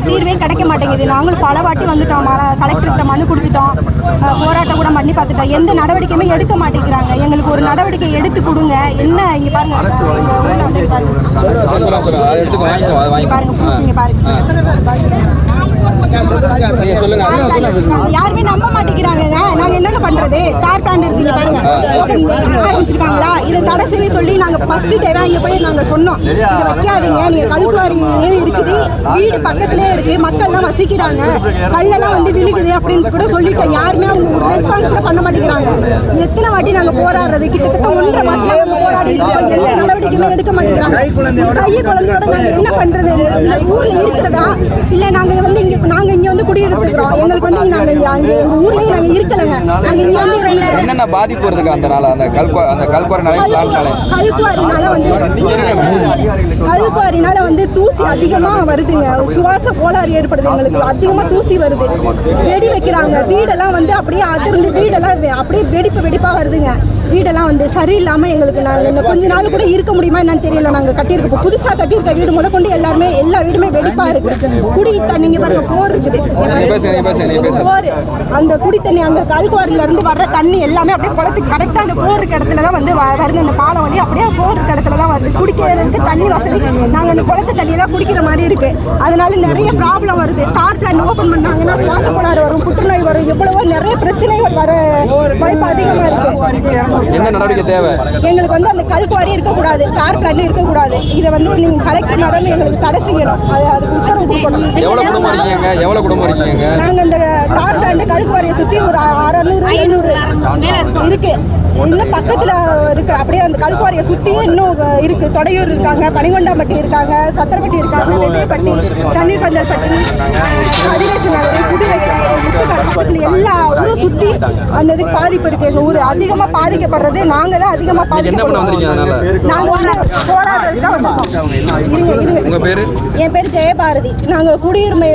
தீர்வே கிடைக்க மாட்டேங்குது. நாங்களும் பல வாட்டி வந்துட்டோம், கலெக்டர்கிட்ட மனு கொடுத்துட்டோம், போராட்டம் கூட பண்ணி பார்த்துட்டோம். எந்த நடவடிக்கையுமே எடுக்க மாட்டேங்கிறாங்க. எங்களுக்கு ஒரு நடவடிக்கை எடுத்து கொடுங்க. என்ன இங்கே பாருங்க, யாருமே நம்ப மாட்டேங்கிறாங்க. நாங்க என்னங்க பண்றது? தார் பிளான் இருக்கீங்க பாருங்க, ஆரம்பிச்சிருக்காங்களா, இதை தடை செய்ய சொல்லி நாங்க ஃபர்ஸ்ட் டேவா இங்க போய் நாங்க சொன்னோம், இதை வைக்காதீங்க, நீங்க கல்குவாரி இருக்குது, வீடு பக்கத்திலே இருக்கு, மக்கள்லாம் வசிக்கிறாங்க, கல்லெல்லாம் வந்து விழுகுது அப்படின்னு கூட சொல்லிட்டோம். யாருமே அவங்க ரெஸ்பான்ஸ் கூட பண்ண மாட்டேங்கிறாங்க. எத்தனை வாட்டி நாங்க போராடுறது, கிட்டத்தட்ட 1.5 மாசம் நாங்க போராடி எந்த நடவடிக்கையுமே எடுக்க மாட்டேங்கிறாங்க. கையை குழந்தையோட நாங்க என்ன பண்றது? ஊர்ல இருக்கிறதா இல்ல நாங்க வந்து இங்க வந்து குடியிருக்கிறோம், எங்களுக்கு வந்து நாங்க எங்க ஊர்லயே நாங்க இருக்கலங்க. நாங்க இங்க வந்து என்னென்ன பாதிப்பு வருதுங்க அந்த கல்குவாரினால வந்து தூசி அதிகமா வருதுங்க. சுவாச கோளாறு ஏற்படுது, எங்களுக்கு அதிகமா தூசி வருது. வெடி வைக்கிறாங்க, வீடெல்லாம் வந்து அப்படியே அதிர்ந்து வீடெல்லாம் அப்படியே வெடிப்பா வருதுங்க. வீடெல்லாம் வந்து சரியில்லாம எங்களுக்கு நாங்கள் கொஞ்ச நாள் கூட இருக்க முடியுமா என்னன்னு தெரியல. நாங்கள் கட்டியிருக்கோம், புதுசாக கட்டியிருக்க வீடு முதற்கொண்டு எல்லாருமே எல்லா வீடுமே வெடிப்பா இருக்கு. குடி தண்ணிங்க பாருங்க, போர் இருக்குது, போர். அந்த குடி தண்ணி அந்த கல்குவாரியில இருந்து வர்ற தண்ணி எல்லாமே அப்படியே குளத்துக்கு கரெக்டாக அந்த போர் இருக்க இடத்துல தான் வந்து வருது. அந்த பாலம் வழி அப்படியே போர் இருக்க இடத்துல தான் வருது. குடிக்கிறதுக்கு தண்ணி வசதி நாங்கள் அந்த குளத்து தண்ணியை தான் குடிக்கிற மாதிரி இருக்கு. அதனால நிறைய ப்ராப்ளம் வருது. ஸ்டார் பிளான் ஓப்பன் பண்ணாங்கன்னா சுவாச கோளாறு வரும், புற்றுநோய் வரும், எவ்வளவோ நிறைய பிரச்சனைகள் வர வாய்ப்பு அதிகமாக இருக்கு. என்ன நடவடிக்கை தேவை? எங்களுக்கு வந்து அந்த கல்குவாரி இருக்கக்கூடாது, தார் பிளான் இருக்கக்கூடாது. இதை வந்து நீங்க கலெக்டர் மேடம் எங்களுக்கு தடை செய்யணும், அதுக்கு உத்தரவு கொடுக்கணும். எவ்வளவு குடும்பம் இருக்கீங்க? நாங்க இந்த தார் பிளான் கல்குவாரியை சுத்தி ஒரு 600-500 இருக்கு. இன்னும் பக்கத்துல இருக்கு, அப்படியே அந்த கல்குவாரியை சுத்தி இன்னும் இருக்கு. தொடையூர் இருக்காங்க, பனிகொண்டாம்பட்டி இருக்காங்க, சத்திரப்பட்டி இருக்காங்க, வெள்ளையப்பட்டி, தண்ணீர் பந்தல்பட்டி, அதிரேசு நகர், புதுவை, முட்டுக்காடு பக்கத்துல எல்லா ஊரும் சுத்தி அந்த இதுக்கு பாதிப்பு இருக்கு. எங்க ஊர் அதிகமா பாதிக்கப்படுறது நாங்க தான் அதிகமா பாதிக்கப்படுறோம். நாங்க வந்து போராடுறதுக்கு தான் வந்திருக்கோம். என் பேரு ஜெயபாரதி. நாங்க குடியுரிமை